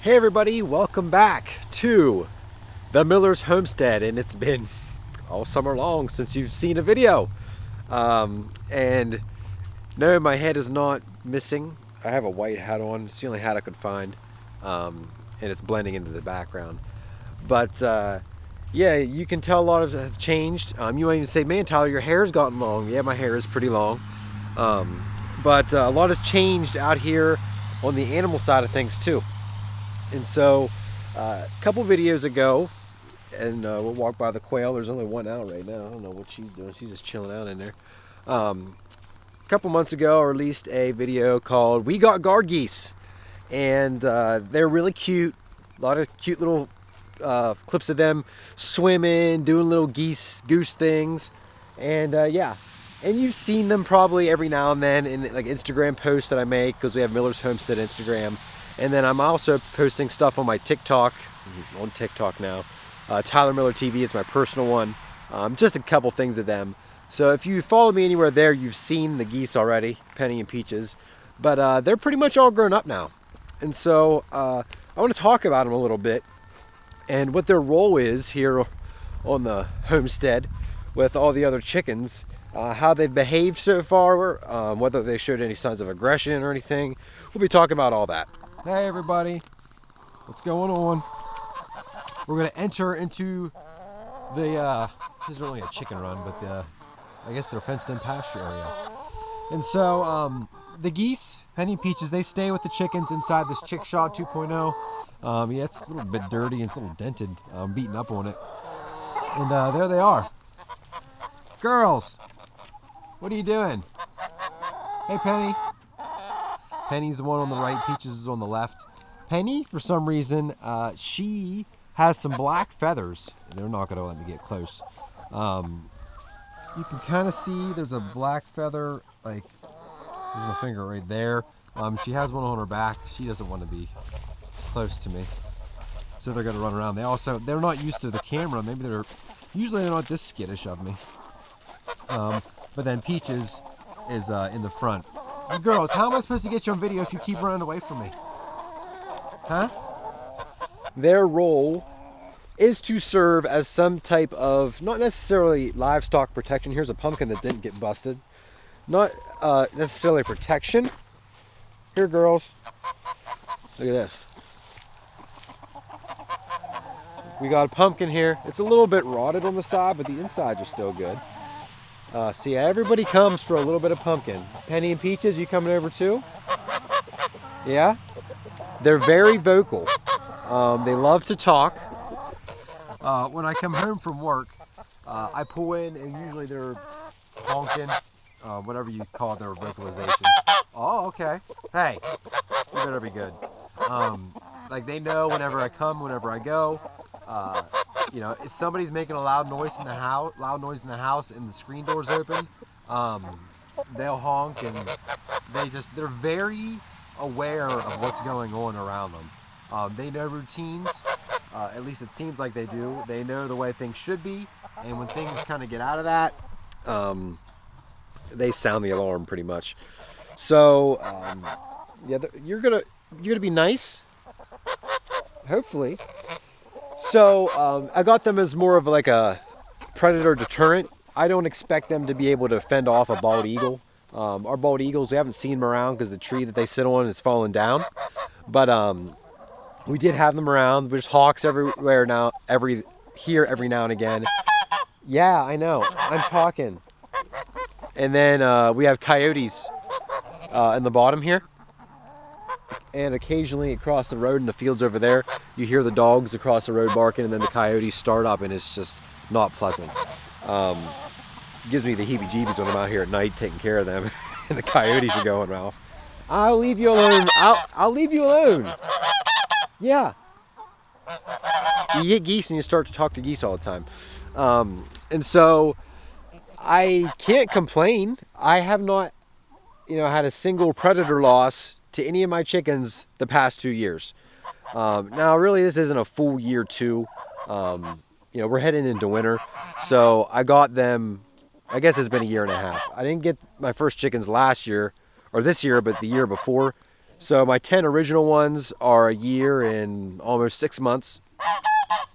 Hey everybody, welcome back to the Miller's Homestead, and it's been all summer long since you've seen a video. And no, my head is not missing. I have a white hat on. It's the only hat I could find, and it's blending into the background. But yeah, you can tell a lot of have changed. You might even say, man, Tyler, your hair's gotten long. Yeah, my hair is pretty long. But a lot has changed out here on the animal side of things too. And so a couple videos ago, and we'll walk by the quail. There's only one out right now. I don't know what she's doing. She's just chilling out in there. A couple months ago, I released a video called We Got Guard Geese. And they're really cute. A lot of cute little clips of them swimming, doing little goose things. And yeah, and you've seen them probably every now and then in like Instagram posts that I make, because we have Miller's Homestead Instagram. And then I'm also posting stuff on my TikTok, on TikTok now. Tyler Miller TV is my personal one. Just a couple things of them. So if you follow me anywhere there, you've seen the geese already, Penny and Peaches. But they're pretty much all grown up now. And so I want to talk about them a little bit and what their role is here on the homestead with all the other chickens. How they've behaved so far, whether they showed any signs of aggression or anything. We'll be talking about all that. Hey everybody, what's going on? We're gonna enter into the, this isn't really a chicken run, but I guess they're fenced in pasture area. And so the geese, Penny and Peaches, they stay with the chickens inside this chick shot 2.0. Yeah, it's a little bit dirty and it's a little dented, beaten up on it. And there they are. Girls, what are you doing? Hey Penny. Penny's the one on the right, Peaches is on the left. Penny, for some reason, she has some black feathers. They're not going to let me get close. You can kind of see there's a black feather, like, there's my finger right there. She has one on her back. She doesn't want to be close to me. So they're going to run around. They're not used to the camera. Usually they're not this skittish of me. But then Peaches is in the front. Girls, how am I supposed to get you on video if you keep running away from me? Huh? Their role is to serve as some type of, not necessarily livestock protection. Here's a pumpkin that didn't get busted. Not necessarily protection. Here, girls. Look at this. We got a pumpkin here. It's a little bit rotted on the side, but the insides are still good. See, everybody comes for a little bit of pumpkin. Penny and Peaches, you coming over too? Yeah? They're very vocal. They love to talk. When I come home from work, I pull in and usually they're honking, whatever you call their vocalizations. Oh, okay. Hey, you better be good. Like they know whenever I come, whenever I go. You know, if somebody's making a loud noise in the house, and the screen door's open, they'll honk, and they're very aware of what's going on around them. They know routines, at least it seems like they do. They know the way things should be, and when things kind of get out of that, they sound the alarm pretty much. So, yeah, you're gonna be nice, hopefully. So I got them as more of like a predator deterrent. I don't expect them to be able to fend off a bald eagle. Our bald eagles, we haven't seen them around because the tree that they sit on is falling down. But we did have them around. There's hawks everywhere now, every now and again. Yeah, I know. I'm talking. And then we have coyotes in the bottom here. And occasionally across the road in the fields over there, you hear the dogs across the road barking, and then the coyotes start up, and it's just not pleasant. Gives me the heebie-jeebies when I'm out here at night taking care of them, and the coyotes are going, Ralph. I'll leave you alone. I'll leave you alone. Yeah. You get geese and you start to talk to geese all the time. And so I can't complain. I have not, had a single predator loss to any of my chickens the past 2 years. Now, really, this isn't a full year two. We're heading into winter, so I got them. I guess it's been a year and a half. I didn't get my first chickens last year or this year, but the year before. So my 10 original ones are a year and almost 6 months.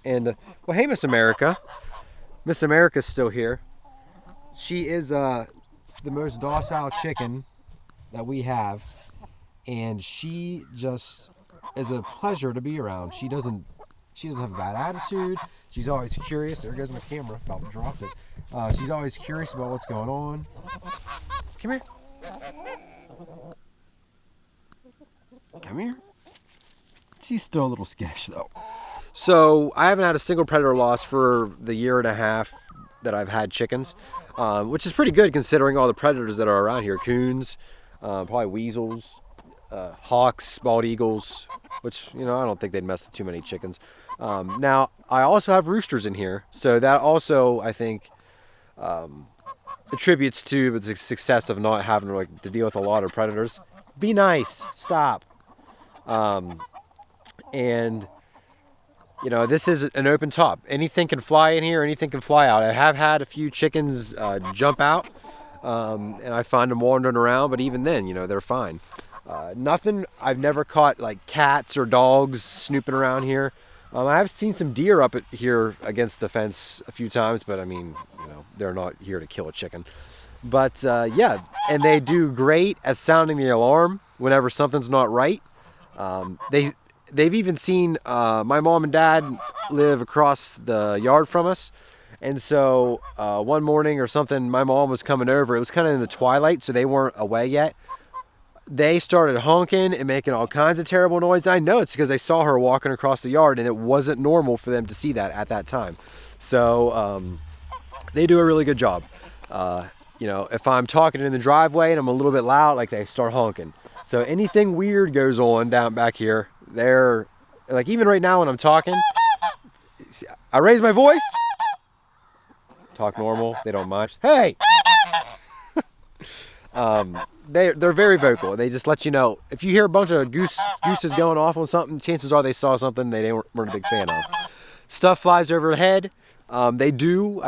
And, well, hey, Miss America. Miss America's still here. She is the most docile chicken that we have. And she just is a pleasure to be around. She doesn't have a bad attitude. She's always curious. There goes my camera. About dropped it. She's always curious about what's going on. Come here. Come here. She's still a little skittish though. So I haven't had a single predator loss for the year and a half that I've had chickens, which is pretty good considering all the predators that are around here. Coons, probably weasels, hawks, bald eagles, which, I don't think they'd mess with too many chickens. Now, I also have roosters in here, so that also, I think, attributes to the success of not having to deal with a lot of predators. Be nice. Stop. And this is an open top. Anything can fly in here. Anything can fly out. I have had a few chickens jump out, and I find them wandering around. But even then, they're fine. Nothing. I've never caught like cats or dogs snooping around here. I have seen some deer up here against the fence a few times, but I mean, they're not here to kill a chicken. But yeah, and they do great at sounding the alarm whenever something's not right. They've even seen my mom and dad live across the yard from us, and so one morning or something, my mom was coming over. It was kind of in the twilight, so they weren't away yet. They started honking and making all kinds of terrible noise. I know it's because they saw her walking across the yard, and it wasn't normal for them to see that at that time. So they do a really good job. If I'm talking in the driveway and I'm a little bit loud, like, they start honking. So anything weird goes on down back here. They're like, even right now when I'm talking, I raise my voice, talk normal. They don't mind. Hey. They're very vocal. They just let you know if you hear a bunch of gooses going off on something. Chances are they saw something they weren't a big fan of. Stuff flies overhead. They do.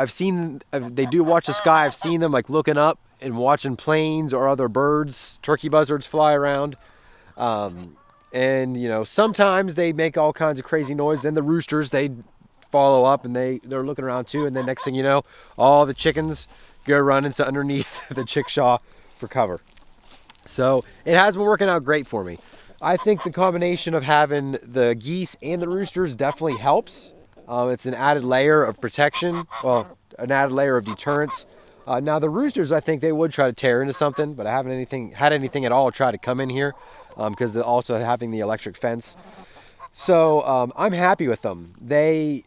They do watch the sky. I've seen them like looking up and watching planes or other birds, turkey buzzards fly around. And sometimes they make all kinds of crazy noise. Then the roosters, they follow up and they're looking around too. And then next thing you know, all the chickens go running to underneath the chickshaw for cover. So it has been working out great for me. I think the combination of having the geese and the roosters definitely helps. It's an added layer of protection, an added layer of deterrence. Now the roosters, I think they would try to tear into something, but I haven't had anything at all try to come in here because also having the electric fence. So I'm happy with them. They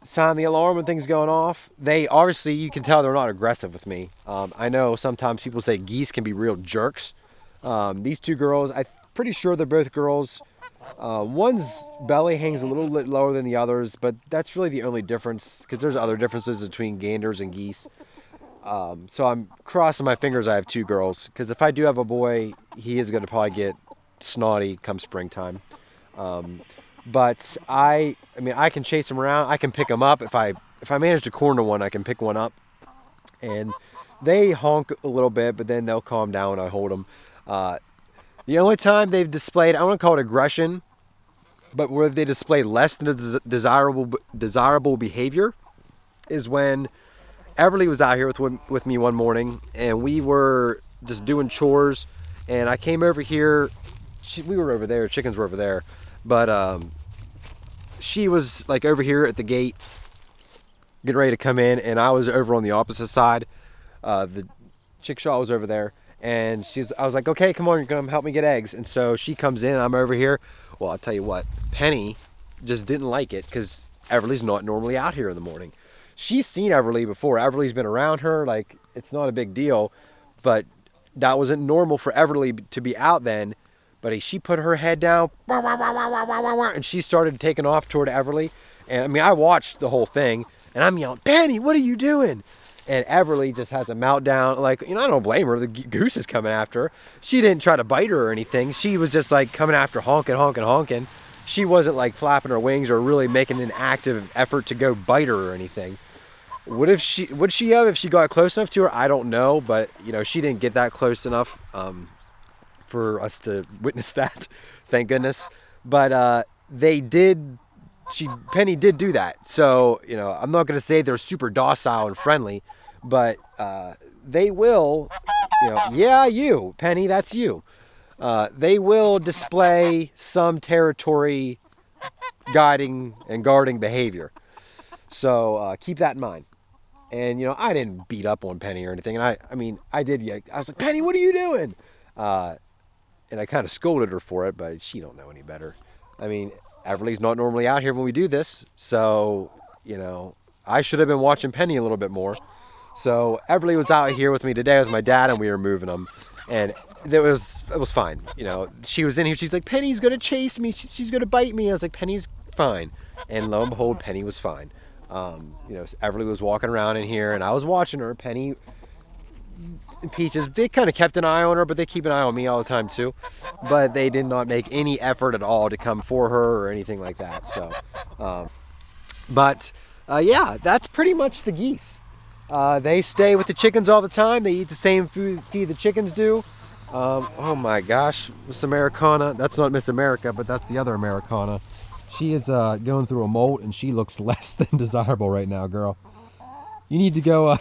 sound the alarm when things going off. They obviously, you can tell they're not aggressive with me. I know sometimes people say geese can be real jerks. These two girls, I'm pretty sure they're both girls. One's belly hangs a little bit lower than the others, but that's really the only difference because there's other differences between ganders and geese. So I'm crossing my fingers I have two girls because if I do have a boy, he is going to probably get snotty come springtime. But I can chase them around. I can pick them up. If I manage to corner one, I can pick one up. And they honk a little bit, but then they'll calm down when I hold them. The only time they've displayed, I want to call it aggression, but where they displayed less than desirable behavior is when Everly was out here with me one morning, and we were just doing chores, and I came over here. We were over there. Chickens were over there. But she was like over here at the gate getting ready to come in, and I was over on the opposite side. The chickshaw was over there, and I was like, okay, come on, you're gonna help me get eggs. And so she comes in, and I'm over here. Well, I'll tell you what, Penny just didn't like it because Everly's not normally out here in the morning. She's seen Everly before. Everly's been around her, like, it's not a big deal, but that wasn't normal for Everly to be out then. But she put her head down, and she started taking off toward Everly. And I watched the whole thing, and I'm yelling, Penny, what are you doing? And Everly just has a meltdown. Like, I don't blame her. The goose is coming after her. She didn't try to bite her or anything. She was just like coming after, honking. She wasn't like flapping her wings or really making an active effort to go bite her or anything. Would she have if she got close enough to her? I don't know, but she didn't get that close enough for us to witness that, thank goodness. But Penny did do that. So, you know, I'm not going to say they're super docile and friendly, but they will, you know, yeah, you, Penny, that's you. They will display some territory guiding and guarding behavior. So keep that in mind. And, you know, I didn't beat up on Penny or anything. And I mean, I did. I was like, Penny, what are you doing? And I kind of scolded her for it, but she don't know any better. I mean, Everly's not normally out here when we do this. So, you know, I should have been watching Penny a little bit more. So Everly was out here with me today with my dad, and we were moving them. And it was fine. You know, she was in here. She's like, Penny's going to chase me. She's going to bite me. I was like, Penny's fine. And lo and behold, Penny was fine. You know, Everly was walking around in here, and I was watching her. Penny and Peaches, they kind of kept an eye on her, but they keep an eye on me all the time too. But they did not make any effort at all to come for her or anything like that. So, yeah, that's pretty much the geese. They stay with the chickens all the time. They eat the same food the chickens do. Oh my gosh, Miss Americana. That's not Miss America, but that's the other Americana. She is going through a molt, and she looks less than desirable right now, girl. You need to go,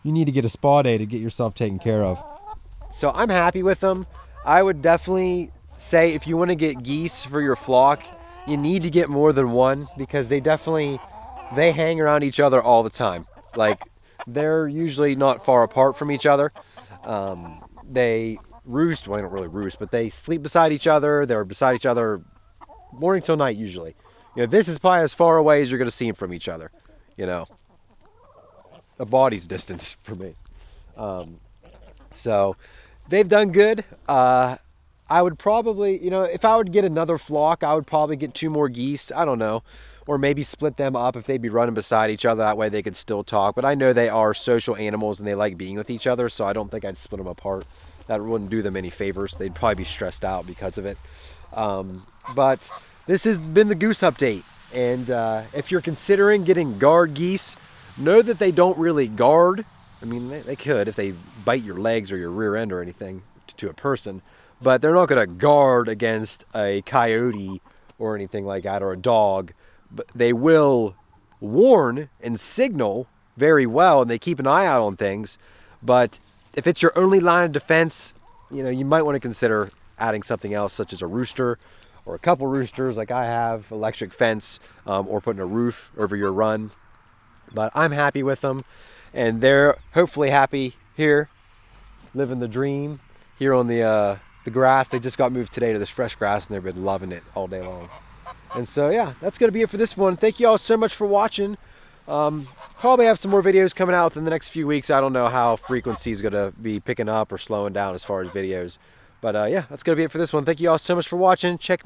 you need to get a spa day to get yourself taken care of. So I'm happy with them. I would definitely say if you want to get geese for your flock, you need to get more than one, because they hang around each other all the time. Like, they're usually not far apart from each other. They roost, well, they don't really roost, but they sleep beside each other. They're beside each other morning till night usually. You know, this is probably as far away as you're going to see them from each other. You know, a body's distance for me. So they've done good. I would probably, you know, if I would get another flock, I would probably get 2 more geese. I don't know. Or maybe split them up if they'd be running beside each other. That way they could still talk. But I know they are social animals and they like being with each other, so I don't think I'd split them apart. That wouldn't do them any favors. They'd probably be stressed out because of it. But this has been the Goose Update. And if you're considering getting guard geese, know that they don't really guard. I mean, they could if they bite your legs or your rear end or anything to a person. But they're not going to guard against a coyote or anything like that, or a dog. But they will warn and signal very well, and they keep an eye out on things. But if it's your only line of defense, you know, you might want to consider adding something else, such as a rooster or a couple roosters like I have, electric fence, or putting a roof over your run. But I'm happy with them, and they're hopefully happy here, living the dream here on the grass. They just got moved today to this fresh grass, and they've been loving it all day long. And so, yeah, that's going to be it for this one. Thank you all so much for watching. Probably have some more videos coming out within the next few weeks. I don't know how frequency is going to be picking up or slowing down as far as videos. But, yeah, that's going to be it for this one. Thank you all so much for watching. Check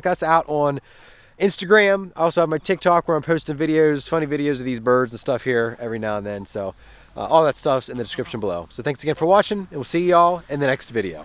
us out on Instagram. I also have my TikTok where I'm posting videos, funny videos of these birds and stuff here every now and then. So all that stuff's in the description below. So thanks again for watching, and we'll see y'all in the next video.